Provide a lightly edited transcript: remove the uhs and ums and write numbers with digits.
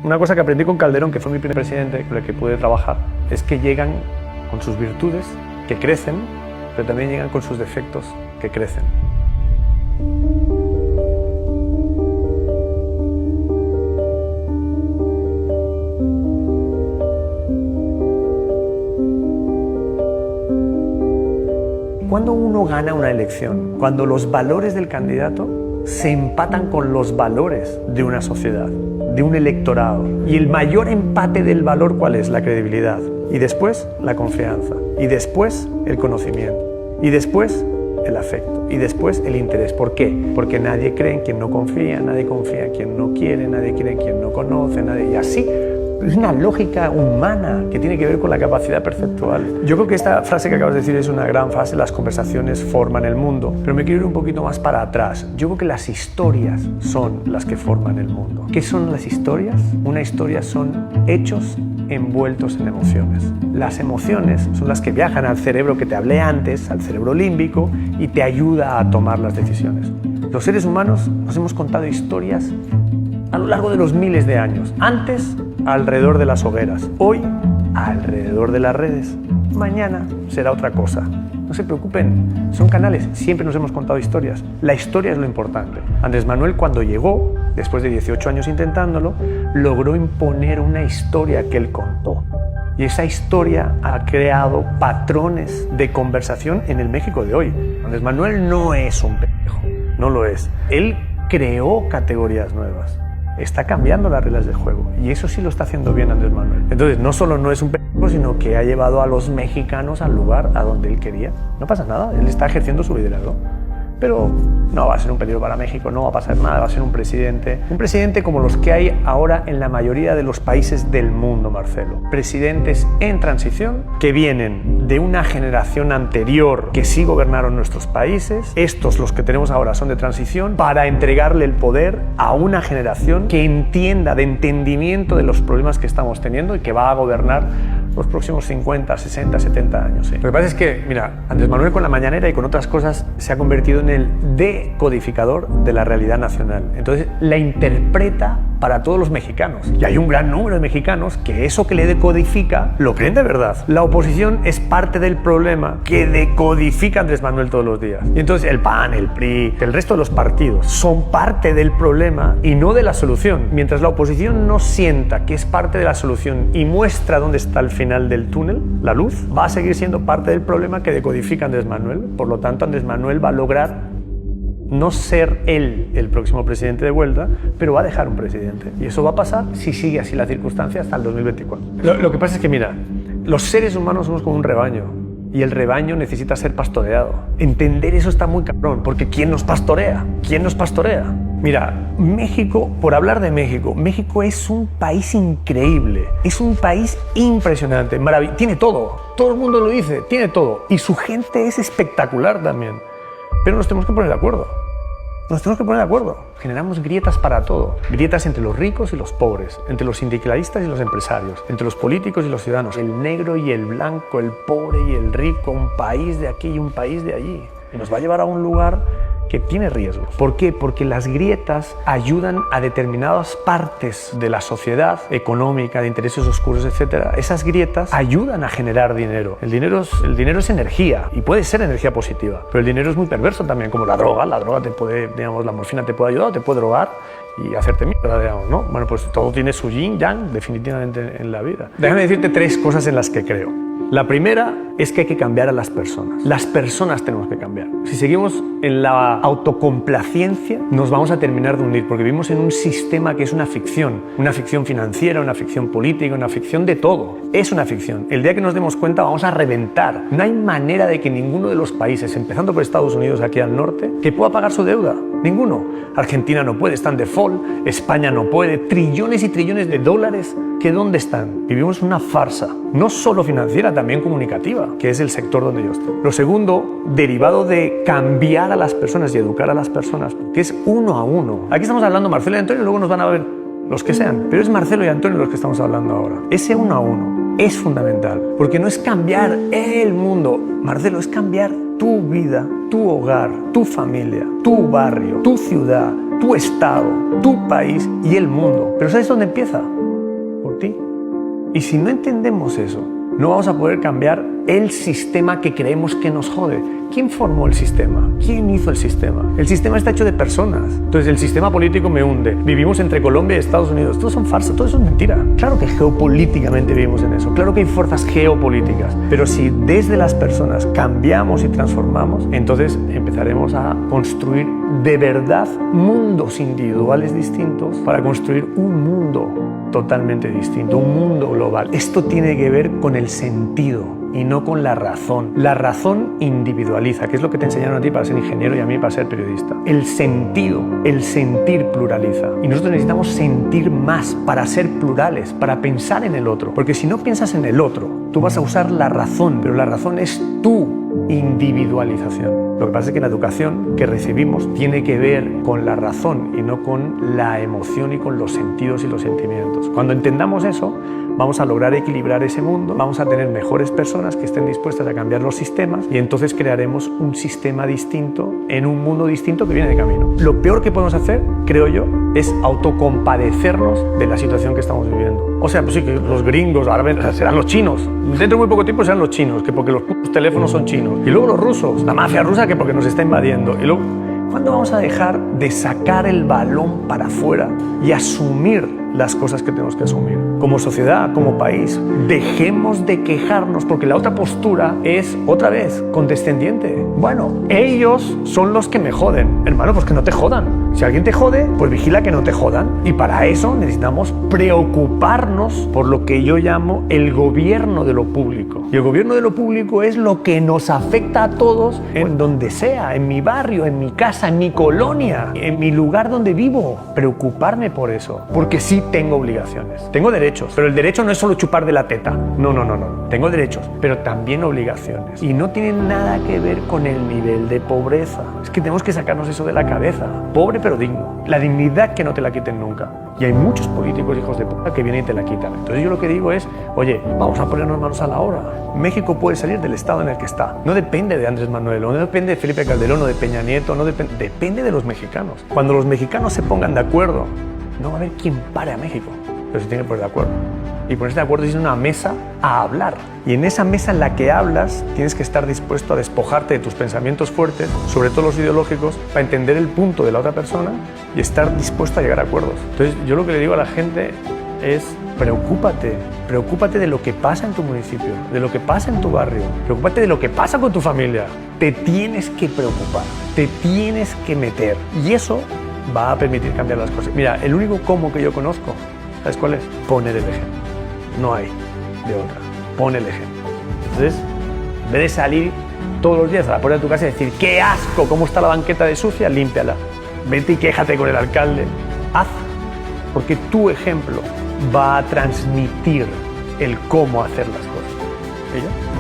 Una cosa que aprendí con Calderón, que fue mi primer presidente con el que pude trabajar, es que llegan con sus virtudes, que crecen, pero también llegan con sus defectos, que crecen. Cuando uno gana una elección, cuando los valores del candidato se empatan con los valores de una sociedad, de un electorado, y el mayor empate del valor, ¿cuál es? La credibilidad, y después la confianza, y después el conocimiento, y después el afecto, y después el interés. ¿Por qué? Porque nadie cree en quien no confía, nadie confía en quien no quiere, nadie quiere en quien no conoce, nadie, y así. Es una lógica humana que tiene que ver con la capacidad perceptual. Yo creo que esta frase que acabas de decir es una gran frase, las conversaciones forman el mundo, pero me quiero ir un poquito más para atrás. Yo creo que las historias son las que forman el mundo. ¿Qué son las historias? Una historia son hechos envueltos en emociones. Las emociones son las que viajan al cerebro que te hablé antes, al cerebro límbico, y te ayuda a tomar las decisiones. Los seres humanos nos hemos contado historias a lo largo de los miles de años. Antes, alrededor de las hogueras. Hoy, alrededor de las redes. Mañana será otra cosa. No se preocupen, son canales. Siempre nos hemos contado historias. La historia es lo importante. Andrés Manuel, cuando llegó, después de 18 años intentándolo, logró imponer una historia que él contó. Y esa historia ha creado patrones de conversación en el México de hoy. Andrés Manuel no es un pendejo, no lo es. Él creó categorías nuevas. Está cambiando las reglas del juego, y eso sí lo está haciendo bien Andrés Manuel. Entonces, no solo no es un pendejo, sino que ha llevado a los mexicanos al lugar a donde él quería. No pasa nada, él está ejerciendo su liderazgo. Pero no va a ser un peligro para México, no va a pasar nada, va a ser un presidente como los que hay ahora en la mayoría de los países del mundo, Marcelo. Presidentes en transición que vienen de una generación anterior que sí gobernaron nuestros países. Estos, los que tenemos ahora, son de transición para entregarle el poder a una generación que entienda, de entendimiento de los problemas que estamos teniendo, y que va a gobernar los próximos 50, 60, 70 años. ¿Sí? Lo que pasa es que, mira, Andrés Manuel con la mañanera y con otras cosas se ha convertido en el decodificador de la realidad nacional. Entonces la interpreta para todos los mexicanos. Y hay un gran número de mexicanos que eso que le decodifica lo creen de verdad. La oposición es parte del problema que decodifica Andrés Manuel todos los días. Y entonces el PAN, el PRI, el resto de los partidos son parte del problema y no de la solución. Mientras la oposición no sienta que es parte de la solución y muestra dónde está el final del túnel, la luz, va a seguir siendo parte del problema que decodifica Andrés Manuel. Por lo tanto, Andrés Manuel va a lograr no ser él el próximo presidente de vuelta, pero va a dejar un presidente. Y eso va a pasar si sigue así la circunstancia hasta el 2024. Lo que pasa es que, mira, los seres humanos somos como un rebaño, y el rebaño necesita ser pastoreado. Entender eso está muy cabrón, porque ¿quién nos pastorea? ¿Quién nos pastorea? Mira, México, por hablar de México, México es un país increíble, es un país impresionante, tiene todo el mundo lo dice, tiene todo, y su gente es espectacular también, pero nos tenemos que poner de acuerdo. Generamos grietas para todo. Grietas entre los ricos y los pobres, entre los sindicalistas y los empresarios, entre los políticos y los ciudadanos, el negro y el blanco, el pobre y el rico, un país de aquí y un país de allí. Y nos va a llevar a un lugar que tiene riesgos. ¿Por qué? Porque las grietas ayudan a determinadas partes de la sociedad económica, de intereses oscuros, etc. Esas grietas ayudan a generar dinero. El dinero es energía, y puede ser energía positiva, pero el dinero es muy perverso también, como la droga. La droga te puede, digamos, la morfina te puede ayudar, te puede drogar y hacerte mierda, digamos, ¿no? Bueno, pues todo tiene su yin, yang, definitivamente, en la vida. Déjame decirte 3 cosas en las que creo. La primera es que hay que cambiar a las personas. Las personas tenemos que cambiar. Si seguimos en la autocomplacencia, nos vamos a terminar de hundir, porque vivimos en un sistema que es una ficción financiera, una ficción política, una ficción de todo. Es una ficción. El día que nos demos cuenta vamos a reventar. No hay manera de que ninguno de los países, empezando por Estados Unidos aquí al norte, que pueda pagar su deuda. Ninguno. Argentina no puede, está en default. España no puede. Trillones y trillones de dólares. ¿Que dónde están? Vivimos una farsa, no solo financiera, también comunicativa, que es el sector donde yo estoy. Lo segundo, derivado de cambiar a las personas y educar a las personas, que es uno a uno. Aquí estamos hablando Marcelo y Antonio, luego nos van a ver los que sean, pero es Marcelo y Antonio los que estamos hablando ahora. Ese uno a uno es fundamental, porque no es cambiar el mundo, Marcelo, es cambiar tu vida, tu hogar, tu familia, tu barrio, tu ciudad, tu estado, tu país y el mundo. Pero ¿sabes dónde empieza? ti. Y si no entendemos eso, no vamos a poder cambiar el sistema que creemos que nos jode. ¿Quién formó el sistema? ¿Quién hizo el sistema? El sistema está hecho de personas. Entonces el sistema político me hunde. Vivimos entre Colombia y Estados Unidos. Todo son farsas, todo eso es mentira. Claro que geopolíticamente vivimos en eso. Claro que hay fuerzas geopolíticas. Pero si desde las personas cambiamos y transformamos, entonces empezaremos a construir de verdad mundos individuales distintos para construir un mundo totalmente distinto, un mundo global. Esto tiene que ver con el sentido y no con la razón. La razón individualiza, que es lo que te enseñaron a ti para ser ingeniero y a mí para ser periodista. El sentido, el sentir pluraliza. Y nosotros necesitamos sentir más para ser plurales, para pensar en el otro. Porque si no piensas en el otro, tú vas a usar la razón, pero la razón es tu individualización. Lo que pasa es que la educación que recibimos tiene que ver con la razón y no con la emoción y con los sentidos y los sentimientos. Cuando entendamos eso, vamos a lograr equilibrar ese mundo, vamos a tener mejores personas que estén dispuestas a cambiar los sistemas y entonces crearemos un sistema distinto en un mundo distinto que viene de camino. Lo peor que podemos hacer, creo yo, es autocompadecernos de la situación que estamos viviendo. O sea, pues sí, que los gringos ahora serán los chinos. Dentro de muy poco tiempo serán los chinos, que porque los teléfonos son chinos. Y luego los rusos, la mafia rusa, que porque nos está invadiendo. Y luego, ¿cuándo vamos a dejar de sacar el balón para afuera y asumir las cosas que tenemos que asumir? Como sociedad, como país, dejemos de quejarnos, porque la otra postura es, otra vez, condescendiente. Bueno, ellos son los que me joden. Hermano, pues que no te jodan. Si alguien te jode, pues vigila que no te jodan. Y para eso necesitamos preocuparnos por lo que yo llamo el gobierno de lo público. Y el gobierno de lo público es lo que nos afecta a todos en donde sea, en mi barrio, en mi casa, en mi colonia, en mi lugar donde vivo. Preocuparme por eso, porque sí tengo obligaciones. Tengo derechos, pero el derecho no es solo chupar de la teta. No. Tengo derechos, pero también obligaciones. Y no tienen nada que ver con el nivel de pobreza. Es que tenemos que sacarnos eso de la cabeza. Pobre pero digno. La dignidad que no te la quiten nunca. Y hay muchos políticos hijos de puta que vienen y te la quitan. Entonces yo lo que digo es, oye, vamos a ponernos manos a la obra. México puede salir del estado en el que está. No depende de Andrés Manuel, no depende de Felipe Calderón o de Peña Nieto, depende de los mexicanos. Cuando los mexicanos se pongan de acuerdo, no va a haber quien pare a México, pero se tiene que poner de acuerdo. Y ponerse de acuerdo es una mesa a hablar. Y en esa mesa en la que hablas, tienes que estar dispuesto a despojarte de tus pensamientos fuertes, sobre todo los ideológicos, para entender el punto de la otra persona y estar dispuesto a llegar a acuerdos. Entonces, yo lo que le digo a la gente es, preocúpate de lo que pasa en tu municipio, de lo que pasa en tu barrio, preocúpate de lo que pasa con tu familia. Te tienes que preocupar, te tienes que meter. Y eso va a permitir cambiar las cosas. Mira, el único cómo que yo conozco, ¿sabes cuál es? Poner el ejemplo. No hay de otra. Pon el ejemplo. Entonces, en vez de salir todos los días a la puerta de tu casa y decir ¡qué asco! ¿Cómo está la banqueta de sucia? Límpiala. Vete y quéjate con el alcalde. Haz. Porque tu ejemplo va a transmitir el cómo hacer las cosas. ¿Y ya?